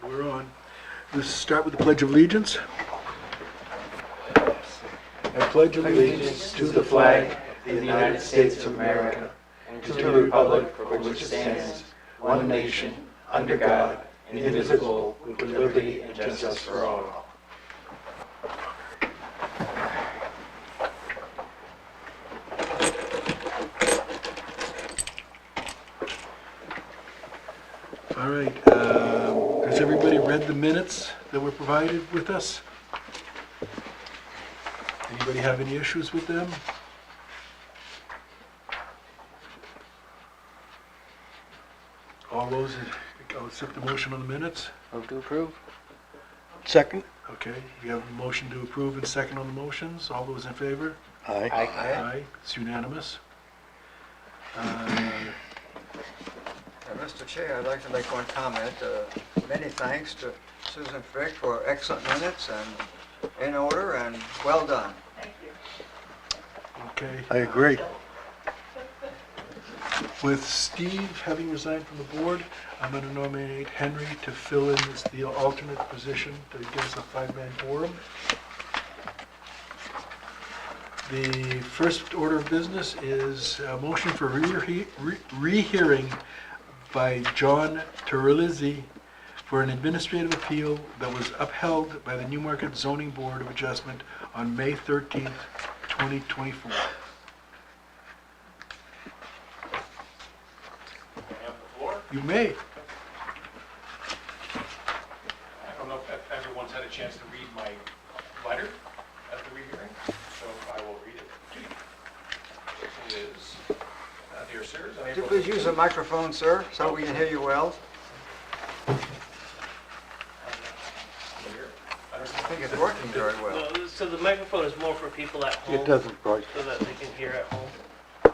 We're on. Let's start with the Pledge of Allegiance. I pledge allegiance to the flag of the United States of America, and to the republic for which it stands, one nation, under God, indivisible, with liberty and justice for all. All right. Has everybody read the minutes that were provided with us? Anybody have any issues with them? All those, I'll accept the motion on the minutes. Move to approve. Second? Okay, we have a motion to approve and second on the motions. All those in favor? Aye. Aye. It's unanimous. Mr. Chair, I'd like to make one comment. Many thanks to Susan Frick for excellent minutes and in order and well done. Okay. I agree. With Steve having resigned from the board, I'm going to nominate Henry to fill in as the alternate position to give us a five-man quorum. The first order of business is a motion for rehearing by John Terlizzi for an administrative appeal that was upheld by the Newmarket Zoning Board of Adjustment on May 13th, 2024. You may. I don't know if everyone's had a chance to read my letter at the rehearing, so I will read it to you. It is, dear sirs, on Could you April please use a microphone, sir, so we can hear you well? I think it's working very well. No, so the microphone is more for people at home. It doesn't, Bryce. So that they can hear at home.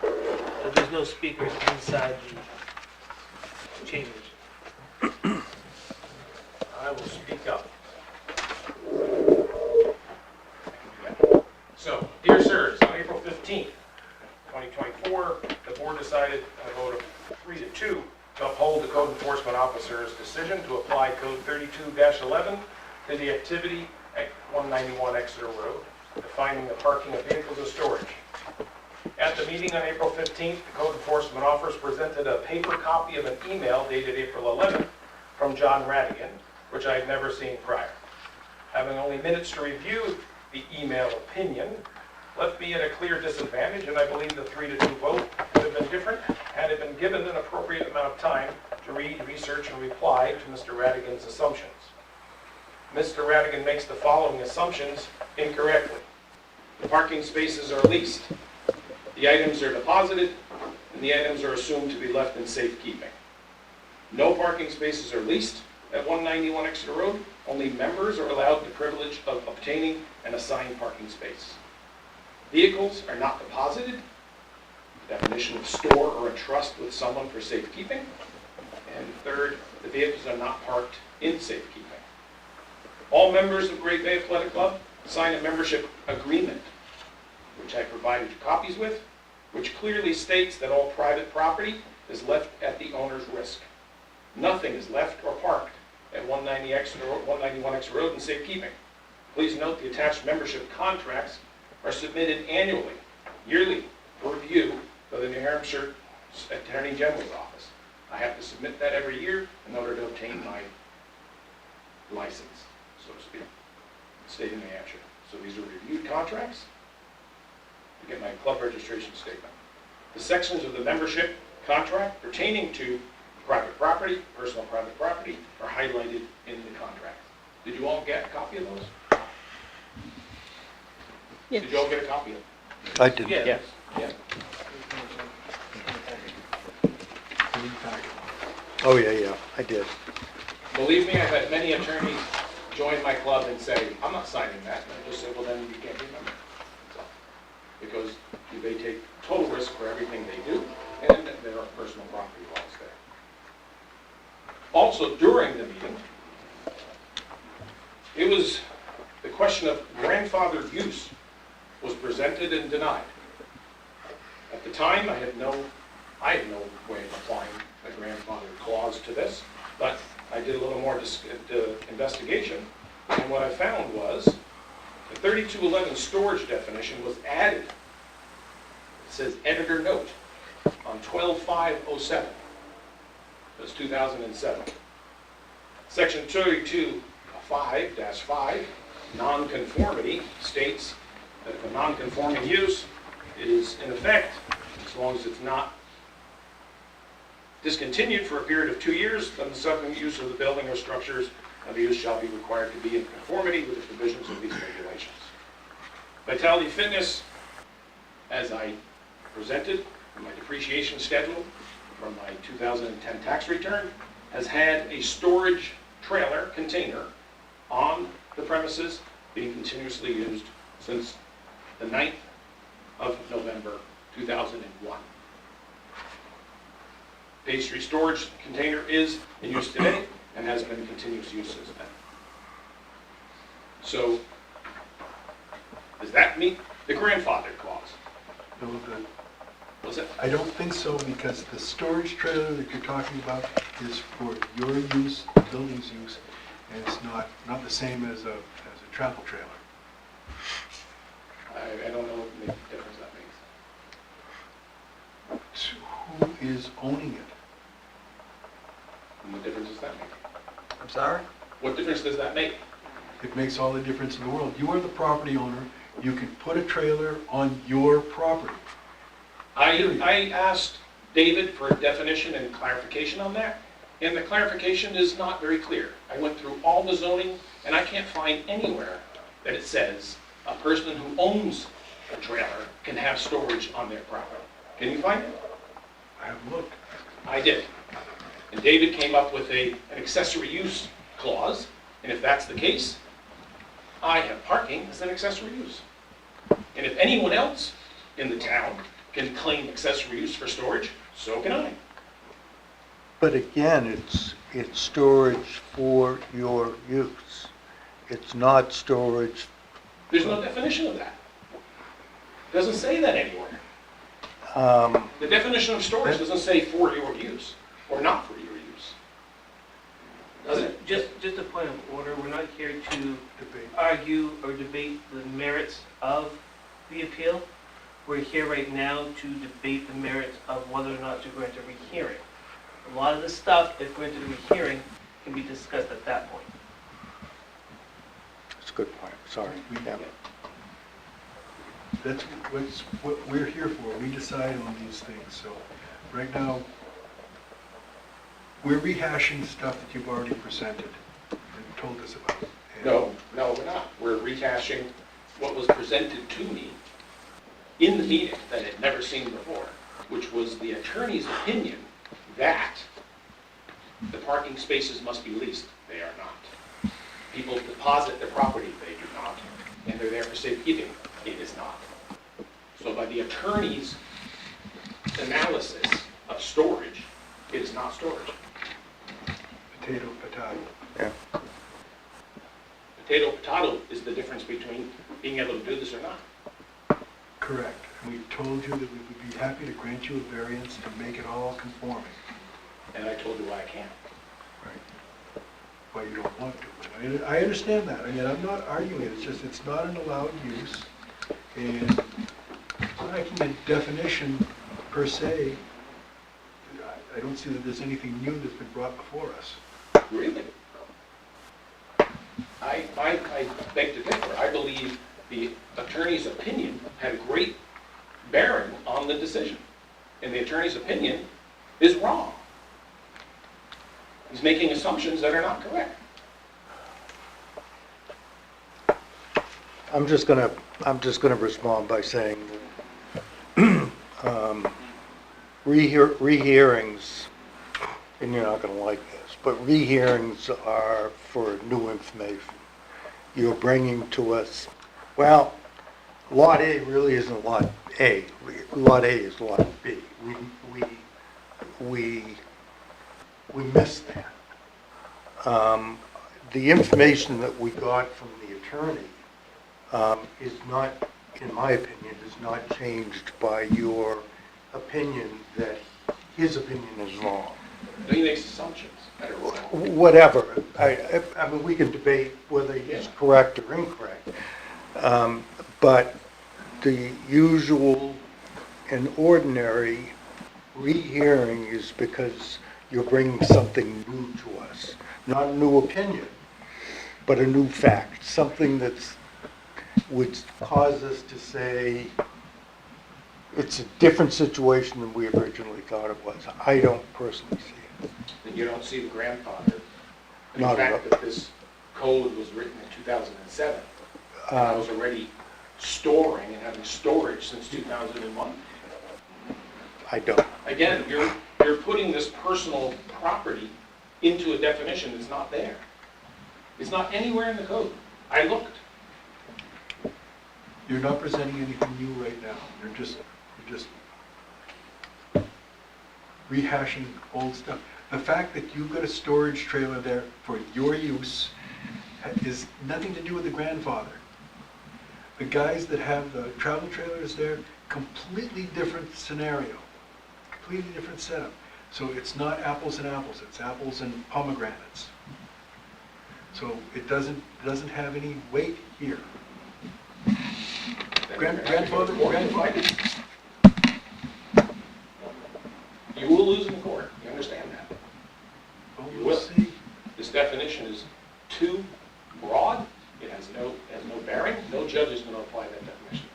So there's no speakers inside the chambers. I will speak up. So, dear sirs, on April 15th, 2024, the board decided on a vote of 3-2 to uphold the code enforcement officer's decision to apply code 32-11 to the activity at 191 Exeter Road, defining the parking of vehicles as storage. At the meeting on April 15th, the code enforcement officer presented a paper copy of an email dated April 11th from John Radigan, which I had never seen prior. Having only minutes to review the email opinion left me at a clear disadvantage, and I believe the 3-2 vote would have been different had it been given an appropriate amount of time to read, research, and reply to Mr. Radigan's assumptions. Mr. Radigan makes the following assumptions incorrectly. The parking spaces are leased. The items are deposited, and the items are assumed to be left in safekeeping. No parking spaces are leased at 191 Exeter Road. Only members are allowed the privilege of obtaining an assigned parking space. Vehicles are not deposited, the definition of store or a trust with someone for safekeeping. And third, the vehicles are not parked in safekeeping. All members of Great Bay Athletic Club sign a membership agreement, which I provided you copies with, which clearly states that all private property is left at the owner's risk. Nothing is left or parked at 191 Exeter Road in safekeeping. Please note the attached membership contracts are submitted annually, yearly, for review by the New Hampshire Attorney General's office. I have to submit that every year in order to obtain my license, so to speak, state of New Hampshire. So these are reviewed contracts to get my club registration statement. The sections of the membership contract pertaining to private property, personal private property, are highlighted in the contract. Did you all get a copy of those? Yes. Did you all get a copy of them? I did. Yeah. Yeah. Oh, yeah, I did. Believe me, I've had many attorneys join my club and say, I'm not signing that. And I just say, well, then you can't be a member. So, because they take total risk for everything they do, and there are personal property laws there. Also, during the meeting, it was the question of grandfathered use was presented and denied. At the time, I had no way of applying a grandfather clause to this, but I did a little more investigation, and what I found was the 3211 storage definition was added. It says editor note on 12/5/07. That's 2007. Section 32(5)-5, nonconformity, states that if a nonconforming use is in effect, as long as it's not discontinued for a period of 2 years, then the subsequent use of the building or structures of the use shall be required to be in conformity with the provisions of these regulations. Vitality Fitness, as I presented in my depreciation schedule from my 2010 tax return, has had a storage trailer container on the premises being continuously used since the 9th of November 2001. Page Street storage container is in use today and has been in continuous use since then. So, does that meet the grandfather clause? No good. Was it? I don't think so, because the storage trailer that you're talking about is for your use, the building's use, and it's not the same as a travel trailer. I don't know what difference that makes. Who is owning it? And what difference does that make? I'm sorry? What difference does that make? It makes all the difference in the world. You are the property owner. You can put a trailer on your property. I asked David for a definition and clarification on that, and the clarification is not very clear. I went through all the zoning, and I can't find anywhere that it says a person who owns a trailer can have storage on their property. Can you find it? I have looked. I did. And David came up with an accessory use clause, and if that's the case, I have parking as an accessory use. And if anyone else in the town can claim accessory use for storage, so can I. But again, it's storage for your use. It's not storage. There's no definition of that. It doesn't say that anywhere. The definition of storage doesn't say for your use or not for your use. Does it? Just a point of order, we're not here to Debate. argue or debate the merits of the appeal. We're here right now to debate the merits of whether or not to grant a rehearing. A lot of the stuff, if granted a rehearing, can be discussed at that point. That's a good point, sorry. Yeah. That's what we're here for. We decide on these things. So right now, we're rehashing stuff that you've already presented and told us about. And No, we're not. We're rehashing what was presented to me in the meeting that had never seen before, which was the attorney's opinion that the parking spaces must be leased. They are not. People deposit their property. They do not. And they're there for safekeeping. It is not. So by the attorney's analysis of storage, it is not storage. Potato. Yeah. Potato is the difference between being able to do this or not. Correct. And we told you that we would be happy to grant you a variance to make it all conforming. And I told you why I can't. Right. Well, you don't want to. But I understand that. I mean, I'm not arguing it. It's just it's not an allowed use. And lacking a definition per se, I don't see that there's anything new that's been brought before us. Really? I beg to differ. I believe the attorney's opinion had a great bearing on the decision. And the attorney's opinion is wrong. He's making assumptions that are not correct. I'm just gonna respond by saying, rehearings, and you're not gonna like this, but rehearings are for new information. You're bringing to us, well, Lot A really isn't Lot A. Lot A is Lot B. We missed that. The information that we got from the attorney is not, in my opinion, is not changed by your opinion that his opinion is wrong. He makes assumptions. I don't know. whatever. I mean, we can debate whether he's correct or incorrect. But the usual and ordinary rehearing is because you're bringing something new to us. Not a new opinion, but a new fact, something would cause us to say, it's a different situation than we originally thought it was. I don't personally see it. And you don't see the grandfather. And the Not at fact all. that this code was written in 2007, and I was already storing and having storage since 2001. I don't. Again, you're putting this personal property into a definition that's not there. It's not anywhere in the code. I looked. You're not presenting anything new right now. You're just rehashing old stuff. The fact that you've got a storage trailer there for your use is nothing to do with the grandfather. The guys that have the travel trailers there, completely different scenario, completely different setup. So it's not apples and apples, it's apples and pomegranates. So it doesn't have any weight here. Grandfather. You will lose in court. You understand that? Well, You we'll will. see. This definition is too broad. It has no bearing. No judge is going to apply that definition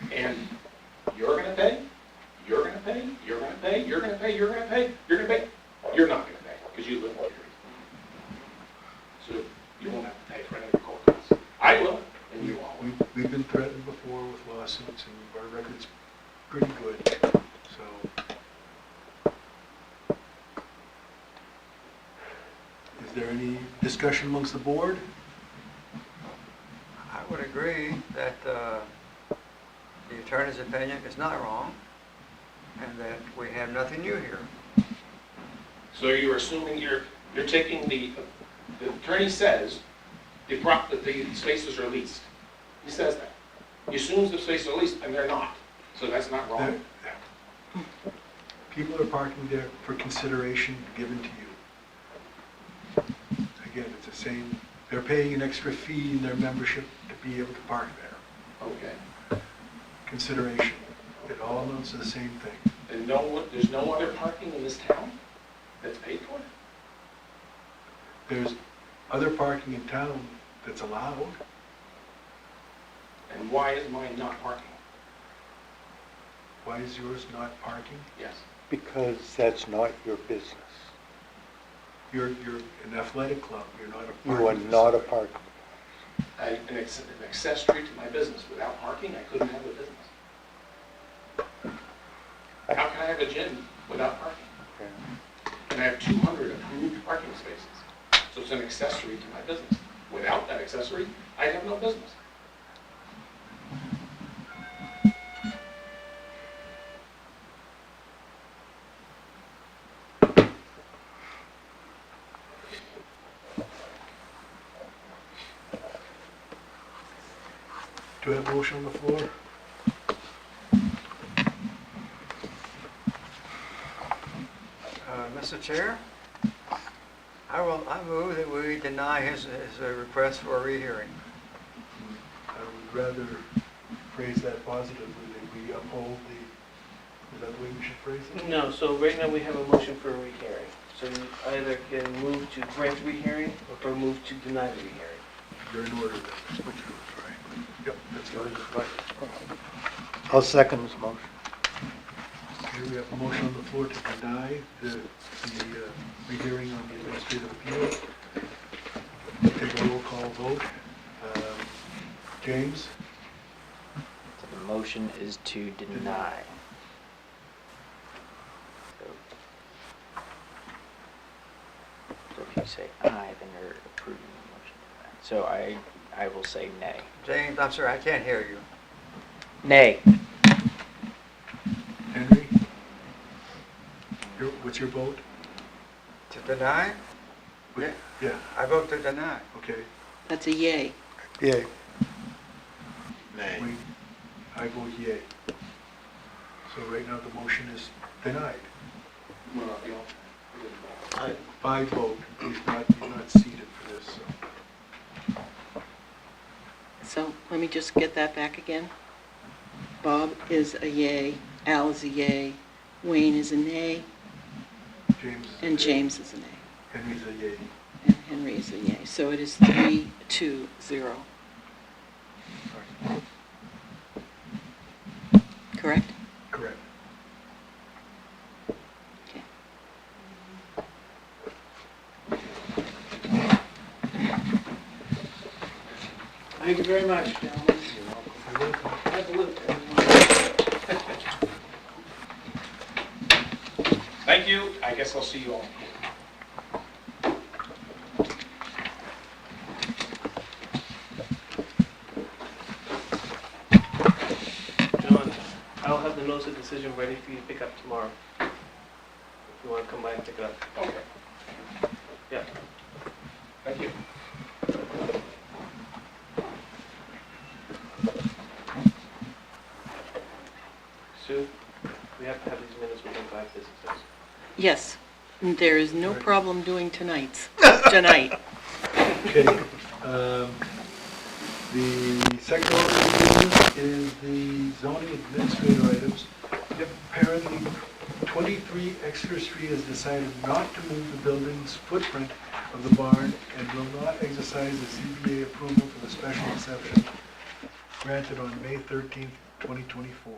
to anything. And you're going to pay. You're going to pay. You're going to pay. You're going to pay. You're going to pay. You're going to pay. You're not going to pay because you live in here. So you won't have to pay for any of the court costs. I will, and you all will. We've been threatened before with lawsuits, and our record's pretty good, so. Is there any discussion amongst the board? I would agree that the attorney's opinion is not wrong, and that we have nothing new here. So you're assuming you're taking the attorney says that the spaces are leased. He says that. He assumes the spaces are leased, and they're not. So that's not wrong. People are parking there for consideration given to you. Again, it's the same, they're paying an extra fee in their membership to be able to park there. Okay. Consideration. It all amounts to the same thing. And there's no other parking in this town that's paid for? There's other parking in town that's allowed. And why is mine not parking? Why is yours not parking? Yes. Because that's not your business. You're an athletic club, you're not a You parking are not a facility. parking. An accessory to my business. Without parking, I couldn't have a business. How can I have a gym without parking? Okay. And I have 200 approved parking spaces. So it's an accessory to my business. Without that accessory, I have no business. Do we have a motion on the floor? Mr. Chair, I move that we deny his request for a rehearing. I would rather phrase that positively, that we uphold is that the way we should phrase it? No, so right now we have a motion for a rehearing. So you either can move to grant rehearing or move to deny the rehearing. You're in order then. Which is right. Yep, that's right. I'll second this motion. Okay, we have a motion on the floor to deny the rehearing on the administrative appeal. We'll take a roll call vote. James? So the motion is to deny. So if you say aye, then you're approving the motion. So I will say nay. James, I'm sorry, I can't hear you. Nay. Henry? What's your vote? To deny? Yeah. Yeah, I vote to deny. okay. That's a yay. Yay. I vote yea. So right now the motion is denied. By vote, he's not seated for this, so. So let me just get that back again. Bob is a yay, Al is a yay, Wayne is a nay, James is a and yea. James is a nay, Henry's a yea. and Henry is a yay. So it is 3-2-0. Correct? Correct. Okay. Thank you very much, gentlemen. You're welcome. Have a look. Thank you, I guess I'll see you all. John, I'll have the notice of decision ready for you to pick up tomorrow. If you want to come by and pick it up. Okay. Yeah. Thank you. Sue, we have to have these minutes within 5 business days. Yes, there is no problem doing tonight. Okay, the second order of business is the zoning administrator items. Apparently, 23 Exeter Street has decided not to move the building's footprint of the barn and will not exercise the CBA approval for the special exception granted on May 13th, 2024.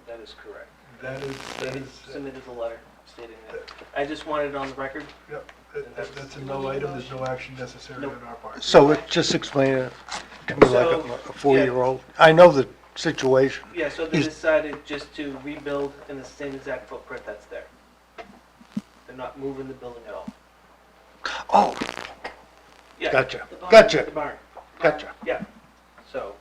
That is correct. That David is, submitted a letter stating that. I just wanted it on the record. yep, that's a no item, there's no action necessary Nope. on our part. So just explain it to me like So, a 4-year-old. I know the situation. Yeah, so they Is- decided just to rebuild in the same exact footprint that's there. They're not moving the building at all. Oh, Yeah, gotcha, the gotcha, barn, gotcha. yeah. So,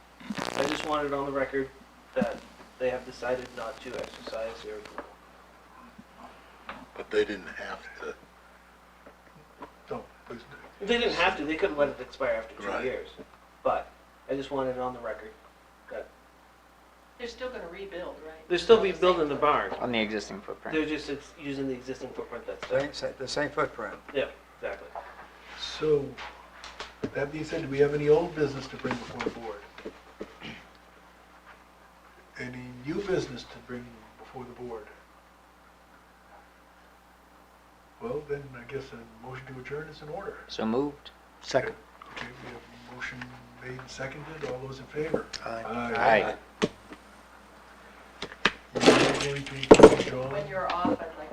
I just wanted on the record that they have decided not to exercise their approval. But they didn't have to. No, please, They didn't have to, they could have let it expire after 2 Right. years. But, I just wanted it on the record that They're still going to rebuild, right? they're still rebuilding the barn. On the existing footprint. They're just using the existing footprint that's there. The same footprint. Yeah, exactly. So, that being said, do we have any old business to bring before the board? Any new business to bring before the board? Well, then, I guess a motion to adjourn is in order. So moved. Second. Okay, we have a motion made and seconded, all those in favor? Aye. Aye. We're now going to, John. When you're off, I'd like